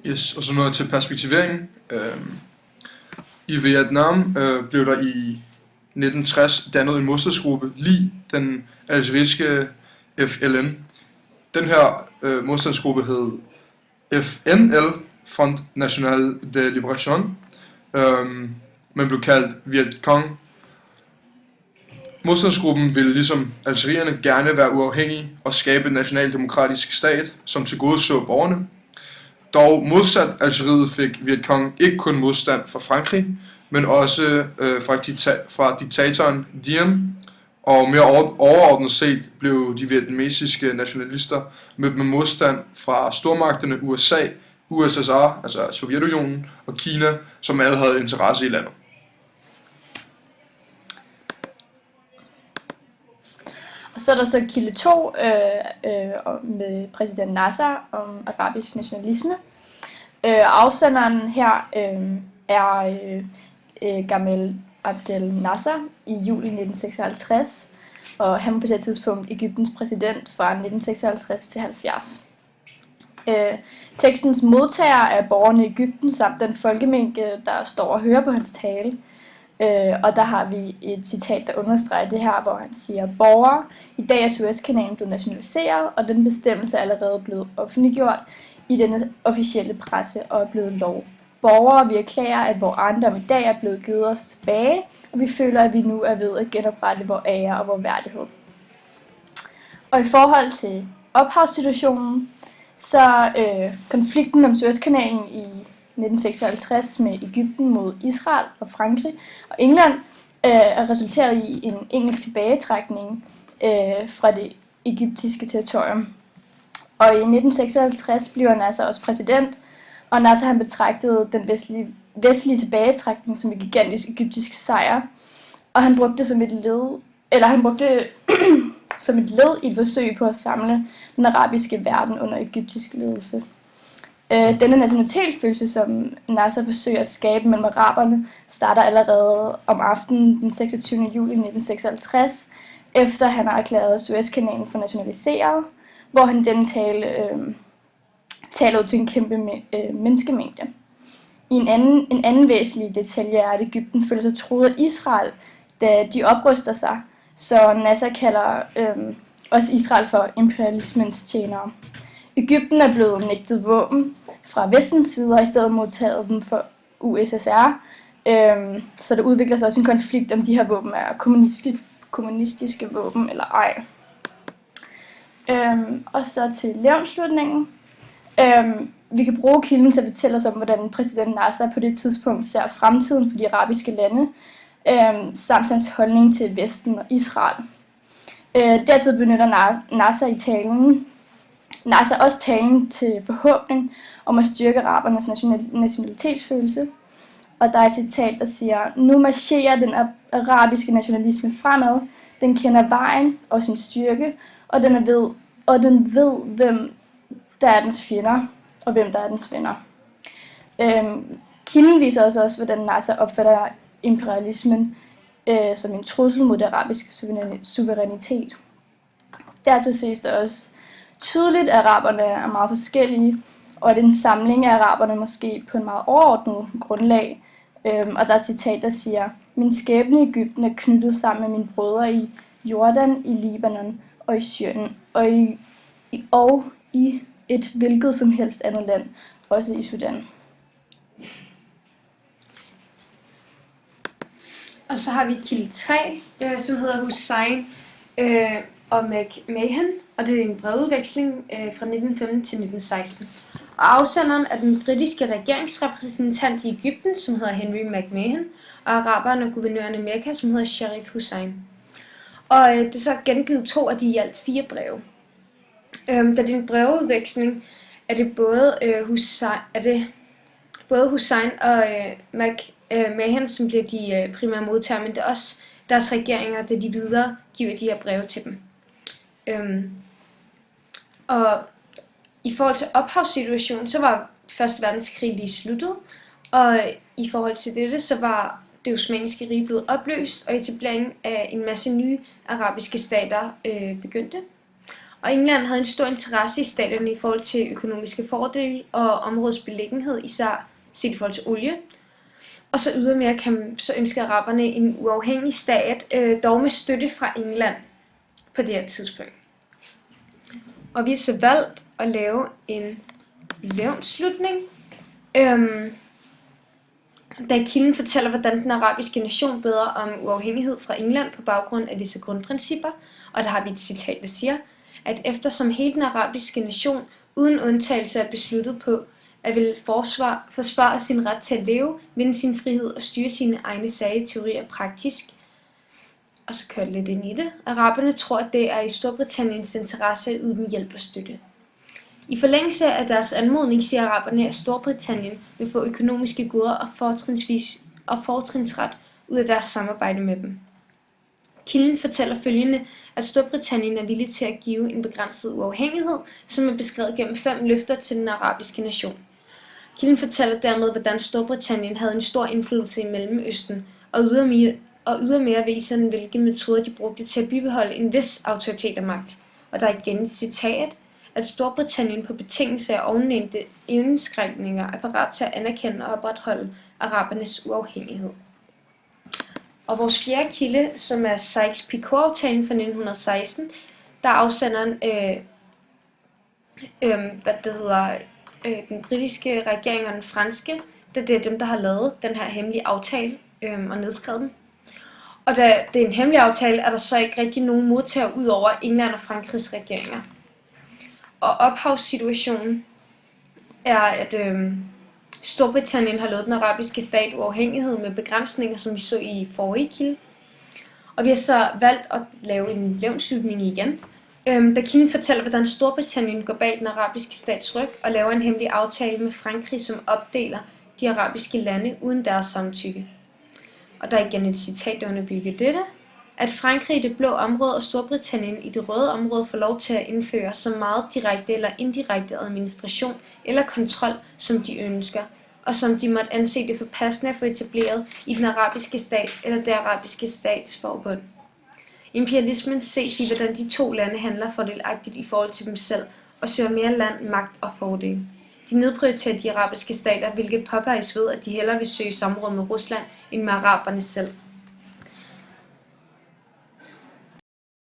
Yes, og så noget til perspektiveringen. I Vietnam blev der i 1960 dannet en modstandsgruppe, lige den algeriske FLN. Den her modstandsgruppe hed FNL, Front National de Liberation, men blev kaldt Viet Cong. Modstandsgruppen ville ligesom algerierne gerne være uafhængige og skabe en nationaldemokratisk stat, som tilgodeså borgerne. Dog modsat Algeriet fik Viet Cong ikke kun modstand fra Frankrig, men også fra diktatoren Diem, og mere overordnet set blev de vietnamesiske nationalister mødt med modstand fra stormagterne USA, USSR, altså Sovjetunionen, og Kina, som alle havde interesse i landet. Og så er der så kilde 2 med præsident Nasser om arabisk nationalisme. Afsenderen her er Gamal Abdel Nasser i juli 1956, og han var på det tidspunkt Egyptens præsident fra 1956 til 70. Tekstens modtager er borgerne i Egypten samt den folkemængde, der står og hører på hans tale. Og der har vi et citat, der understreger det her, hvor han siger: borgere, i dag er Suezkanalen blevet nationaliseret, og den bestemmelse er allerede blevet offentliggjort i den officielle presse og er blevet lov. Borgere, vi erklærer, at vores ejendom i dag er blevet givet os tilbage, og vi føler, at vi nu er ved at genoprette vores ære og vores værdighed. Og i forhold til ophavssituationen, så konflikten om Suezkanalen i 1956 med Egypten mod Israel og Frankrig og England er resulteret i en engelsk tilbagetrækning fra det egyptiske territorium. Og i 1956 bliver Nasser også præsident, og Nasser han betragtede den vestlige tilbagetrækning som en gigantisk egyptisk sejr, og han brugte som et led i et forsøg på at samle den arabiske verden under egyptisk ledelse. Denne nationalitetsfølelse, som Nasser forsøger at skabe mellem araberne, starter allerede om aftenen den 26. juli 1956, efter han har erklæret Suezkanalen for nationaliseret, hvor han i denne taler ud til en kæmpe menneskemængde. En anden væsentlig detalje er, at Egypten føler sig truet af Israel, da de opryster sig, så Nasser kalder også Israel for imperialismens tjenere. Egypten er blevet nægtet våben fra vestens side og i stedet modtaget dem for USSR, så der udvikler sig også en konflikt om de her våben er kommunistiske våben eller ej. Og så til levnslutningen. Vi kan bruge kilden til at fortælle os om, hvordan præsident Nasser på det tidspunkt ser fremtiden for de arabiske lande, samt hans holdning til Vesten og Israel. Dertil benytter Nasser også talen til forhåbning om at styrke arabernes nationalitetsfølelse. Og der er et citat, der siger: nu marcherer den arabiske nationalisme fremad, den kender vejen og sin styrke, og den ved, hvem der er dens fjender, og hvem der er dens venner. Kilden viser også, hvordan Nasser opfatter imperialismen som en trussel mod det arabiske suverænitet. Dertil ses det også tydeligt, at araberne er meget forskellige, og at en samling af araberne måske på en meget overordnet grundlag. Og der er et citat, der siger: min skæbne i Egypten er knyttet sammen med mine brødre i Jordan, i Libanon og i Syrien, og i et hvilket som helst andet land, også i Sudan. Og så har vi kilde 3, som hedder Hussein og McMahon, og det er en brevudveksling fra 1915 til 1916. Og afsenderen er den britiske regeringsrepræsentant i Egypten, som hedder Henry McMahon, og araberen og guvernøren af Mekka, som hedder Sharif Hussein. Og det er så gengivet 2 af de i alt 4 breve. Da det er en brevudveksling, er det både Hussein og McMahon, som bliver de primære modtagere, men det er også deres regeringer, da de videre giver de her breve til dem. Og i forhold til ophavssituationen, så var 1. verdenskrig lige sluttet, og i forhold til dette, så var det osmanniske rige blevet opløst, og etableringen af en masse nye arabiske stater begyndte. Og England havde en stor interesse i staterne i forhold til økonomiske fordele og områdets beliggenhed, især set i forhold til olie. Og så ydermere så ønsker araberne en uafhængig stat, dog med støtte fra England på det her tidspunkt. Og vi har så valgt at lave en levnslutning, da kilden fortæller, hvordan den arabiske nation beder om uafhængighed fra England på baggrund af visse grundprincipper. Og der har vi et citat, der siger, at eftersom hele den arabiske nation uden undtagelse er besluttet på at vil forsvare sin ret til at leve, vinde sin frihed og styre sine egne sager, teori og praktisk. Og så kører det lidt ind i det. Araberne tror, at det er i Storbritanniens interesse at yde dem hjælp og støtte. I forlængelse af deres anmodning siger araberne, at Storbritannien vil få økonomiske goder og fortrinsret ud af deres samarbejde med dem. Kilden fortæller følgende, at Storbritannien er villig til at give en begrænset uafhængighed, som er beskrevet gennem 5 løfter til den arabiske nation. Kilden fortæller dermed, hvordan Storbritannien havde en stor indflydelse i Mellemøsten, og ydermere viser den, hvilke metoder de brugte til at bibeholde en vis autoritet og magt. Og der er igen et citat, at Storbritannien på betingelse af ovennævnte indskrænkninger er parat til at anerkende og opretholde arabernes uafhængighed. Og vores fjerde kilde, som er Sykes-Picot-aftalen fra 1916, der afsender den britiske regering og den franske, det er dem, der har lavet den her hemmelige aftale og nedskrevet den. Og da det er en hemmelig aftale, er der så ikke rigtig nogen modtager ud over England og Frankrigs regeringer. Og ophavssituationen er, at Storbritannien har lovet den arabiske stat uafhængighed med begrænsninger, som vi så i forrige kilde. Og vi har så valgt at lave en levnslutning igen, da kilden fortæller, hvordan Storbritannien går bag den arabiske stats ryg og laver en hemmelig aftale med Frankrig, som opdeler de arabiske lande uden deres samtykke. Og der er igen et citat, der underbygger dette, at Frankrig i det blå område og Storbritannien i det røde område får lov til at indføre så meget direkte eller indirekte administration eller kontrol, som de ønsker, og som de måtte anse det for passende at få etableret i den arabiske stat eller det arabiske statsforbund. Imperialismen ses i, hvordan de to lande handler fordelagtigt i forhold til dem selv og søger mere land, magt og fordel. De nedprioriterer de arabiske stater, hvilket påpeges ved, at de hellere vil søge samråd med Rusland end med araberne selv.